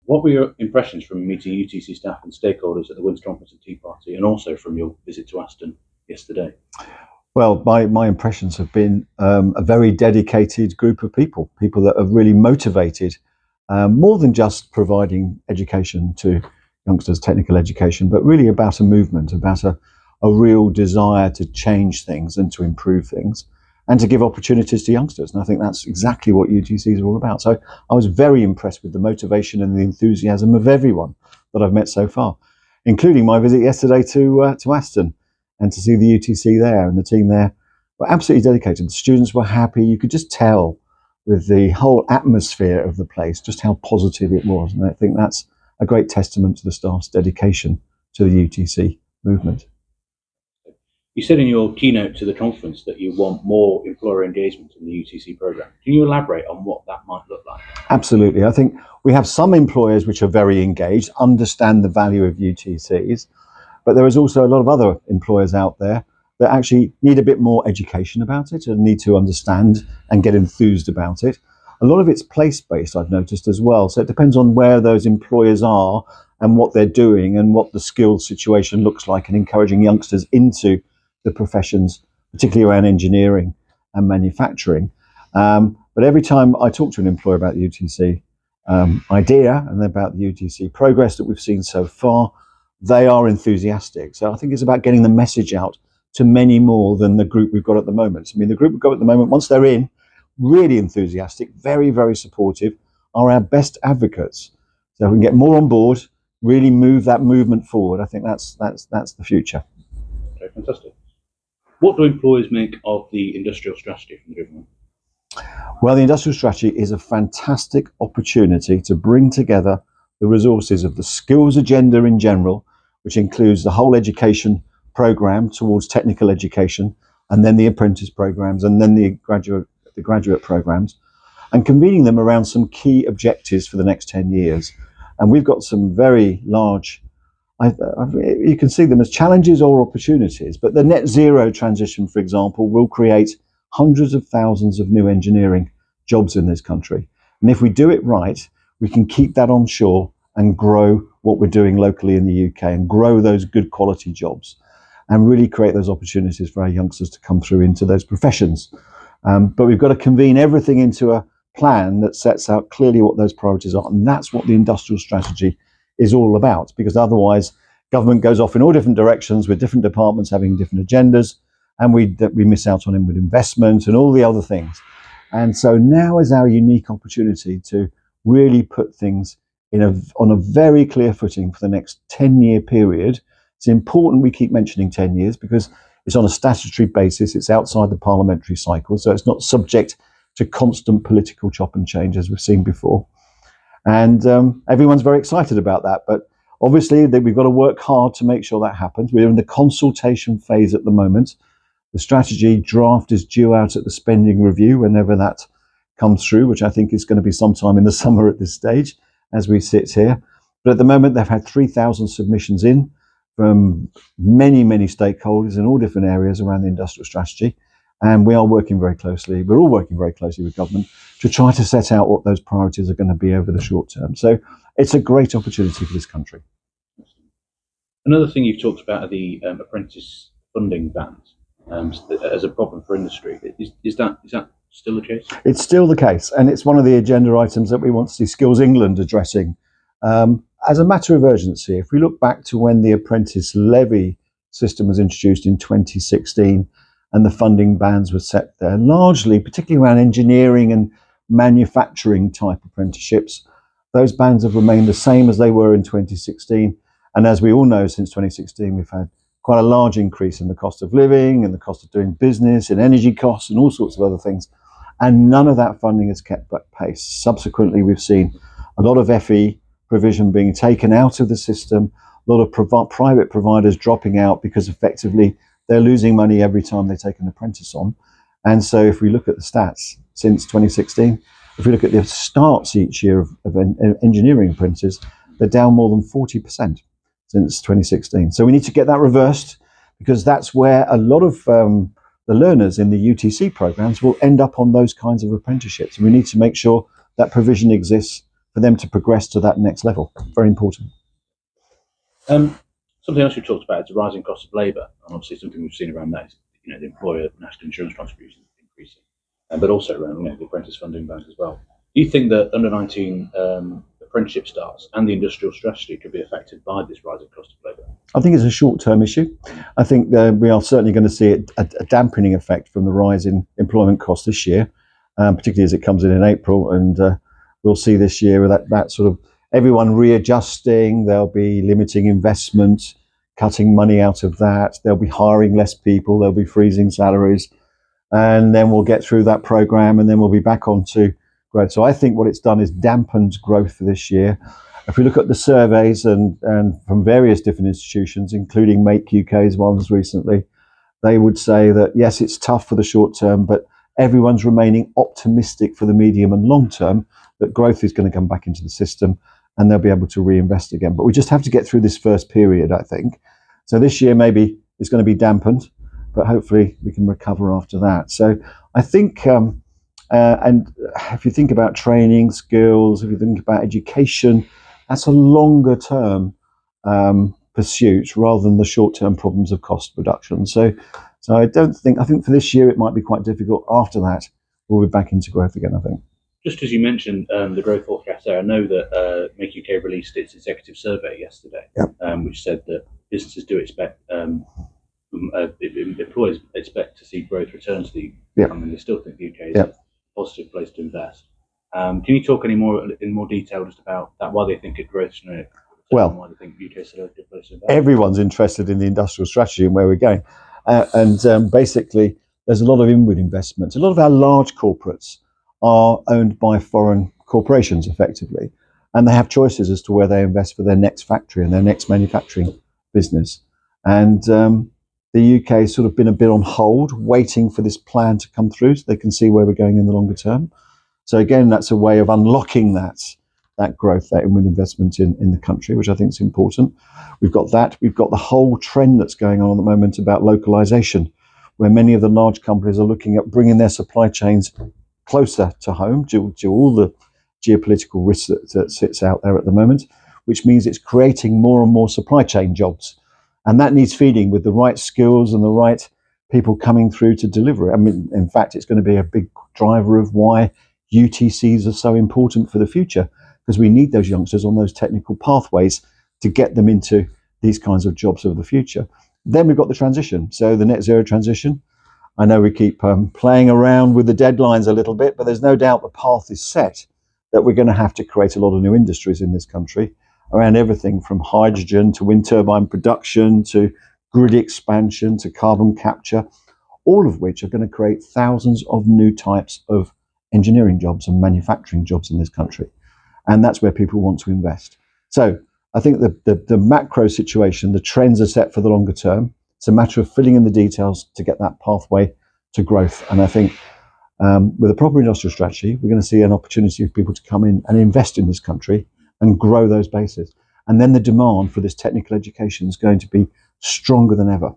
What were your impressions from meeting UTC staff and stakeholders at the Winter Conference and Tea Party, and also from your visit to Aston yesterday? Well, my impressions have been a very dedicated group of people that are really motivated, more than just providing education to youngsters, technical education, but really about a movement, about a real desire to change things and to improve things and to give opportunities to youngsters. And I think that's exactly what UTC is all about. So I was very impressed with the motivation and the enthusiasm of everyone that I've met so far, including my visit yesterday to Aston, and to see the UTC there and the team there were absolutely dedicated. The students were happy. You could just tell with the whole atmosphere of the place just how positive it was. And I think that's a great testament to the staff's dedication to the UTC movement. You said in your keynote to the conference that you want more employer engagement in the UTC programme. Can you elaborate on what that might look like? Absolutely. I think we have some employers which are very engaged, understand the value of UTCs, but there is also a lot of other employers out there that actually need a bit more education about it and need to understand and get enthused about it. A lot of it's place-based, I've noticed as well. So it depends on where those employers are and what they're doing and what the skills situation looks like, and encouraging youngsters into the professions, particularly around engineering and manufacturing. But every time I talk to an employer about the UTC idea and about the UTC progress that we've seen so far, they are enthusiastic. So I think it's about getting the message out to many more than the group we've got at the moment. I mean, the group we've got at the moment, once they're in, really enthusiastic, very, very supportive, are our best advocates. So we can get more on board, really move that movement forward. I think that's the future. Okay, fantastic. What do employers make of the industrial strategy from the government? Well, the industrial strategy is a fantastic opportunity to bring together the resources of the skills agenda in general, which includes the whole education programme towards technical education, and then the apprentice programmes, and then the graduate programmes, and convening them around some key objectives for the next 10 years. And we've got some very large, you can see them as challenges or opportunities, but the net zero transition, for example, will create hundreds of thousands of new engineering jobs in this country. And if we do it right, we can keep that on shore and grow what we're doing locally in the UK and grow those good quality jobs and really create those opportunities for our youngsters to come through into those professions. But we've got to convene everything into a plan that sets out clearly what those priorities are. And that's what the industrial strategy is all about, because otherwise government goes off in all different directions with different departments having different agendas, and we miss out on inward investment and all the other things. And so now is our unique opportunity to really put things on a very clear footing for the next 10-year period. It's important we keep mentioning 10 years because it's on a statutory basis. It's outside the parliamentary cycle, so it's not subject to constant political chop and change as we've seen before. And everyone's very excited about that. But obviously, we've got to work hard to make sure that happens. We're in the consultation phase at the moment. The strategy draft is due out at the spending review whenever that comes through, which I think is going to be sometime in the summer at this stage as we sit here. But at the moment, they've had 3,000 submissions in from many, many stakeholders in all different areas around the industrial strategy. And we are working very closely. We're all working very closely with government to try to set out what those priorities are going to be over the short term. So it's a great opportunity for this country. Another thing you've talked about are the apprentice funding bans as a problem for industry. Is that still the case? It's still the case, and it's one of the agenda items that we want to see Skills England addressing as a matter of urgency. If we look back to when the apprentice levy system was introduced in 2016 and the funding bans were set there, largely, particularly around engineering and manufacturing type apprenticeships, those bans have remained the same as they were in 2016. And as we all know, since 2016, we've had quite a large increase in the cost of living and the cost of doing business and energy costs and all sorts of other things. And none of that funding has kept pace. Subsequently, we've seen a lot of FE provision being taken out of the system, a lot of private providers dropping out because effectively they're losing money every time they take an apprentice on. And so if we look at the stats since 2016, if we look at the starts each year of engineering apprentices, they're down more than 40% since 2016. So we need to get that reversed, because that's where a lot of the learners in the UTC programs will end up on those kinds of apprenticeships. We need to make sure that provision exists for them to progress to that next level. Very important. Something else you talked about is the rising cost of labour, and obviously something we've seen around that is the employer national insurance contributions increasing, but also around the apprentice funding bank as well. Do you think that under 19 apprenticeship starts and the industrial strategy could be affected by this rising cost of labour? I think it's a short-term issue. I think we are certainly going to see a dampening effect from the rise in employment costs this year, particularly as it comes in April, and we'll see this year that sort of everyone readjusting. They'll be limiting investment, cutting money out of that. They'll be hiring less people. They'll be freezing salaries, and then we'll get through that program, and then we'll be back onto growth. So I think what it's done is dampened growth for this year. If we look at the surveys and from various different institutions, including Make UK's ones recently, they would say that yes, it's tough for the short term, but everyone's remaining optimistic for the medium and long term that growth is going to come back into the system and they'll be able to reinvest again. But we just have to get through this first period, I think. So this year maybe it's going to be dampened, but hopefully we can recover after that. So I think, and if you think about training, skills, if you think about education, that's a longer term pursuit rather than the short term problems of cost reduction. So I think for this year it might be quite difficult. After that, we'll be back into growth again, I think. Just as you mentioned the growth forecast there, I know that Make UK released its executive survey yesterday, which said that businesses do expect, employers expect to see growth return to the economy. They still think the UK is a positive place to invest. Can you talk in more detail just about that? Why they think it growth? Why they think the UK is still a good place to invest? Everyone's interested in the industrial strategy and where we're going, basically, there's a lot of inward investment. A lot of our large corporates are owned by foreign corporations, effectively, and they have choices as to where they invest for their next factory and their next manufacturing business. And the UK has sort of been a bit on hold, waiting for this plan to come through so they can see where we're going in the longer term. So again, that's a way of unlocking that growth, that inward investment in the country, which I think is important. We've got that. We've got the whole trend that's going on at the moment about localization, where many of the large companies are looking at bringing their supply chains closer to home due to all the geopolitical risks that sits out there at the moment, which means it's creating more and more supply chain jobs. And that needs feeding with the right skills and the right people coming through to deliver it. I mean, in fact, it's going to be a big driver of why UTCs are so important for the future, because we need those youngsters on those technical pathways to get them into these kinds of jobs of the future. Then we've got the transition. So the net zero transition, I know we keep playing around with the deadlines a little bit, but there's no doubt the path is set that we're going to have to create a lot of new industries in this country around everything from hydrogen to wind turbine production to grid expansion to carbon capture, all of which are going to create thousands of new types of engineering jobs and manufacturing jobs in this country. And that's where people want to invest. So I think the macro situation, the trends are set for the longer term. It's a matter of filling in the details to get that pathway to growth. And I think with a proper industrial strategy, we're going to see an opportunity for people to come in and invest in this country and grow those bases. And then the demand for this technical education is going to be stronger than ever.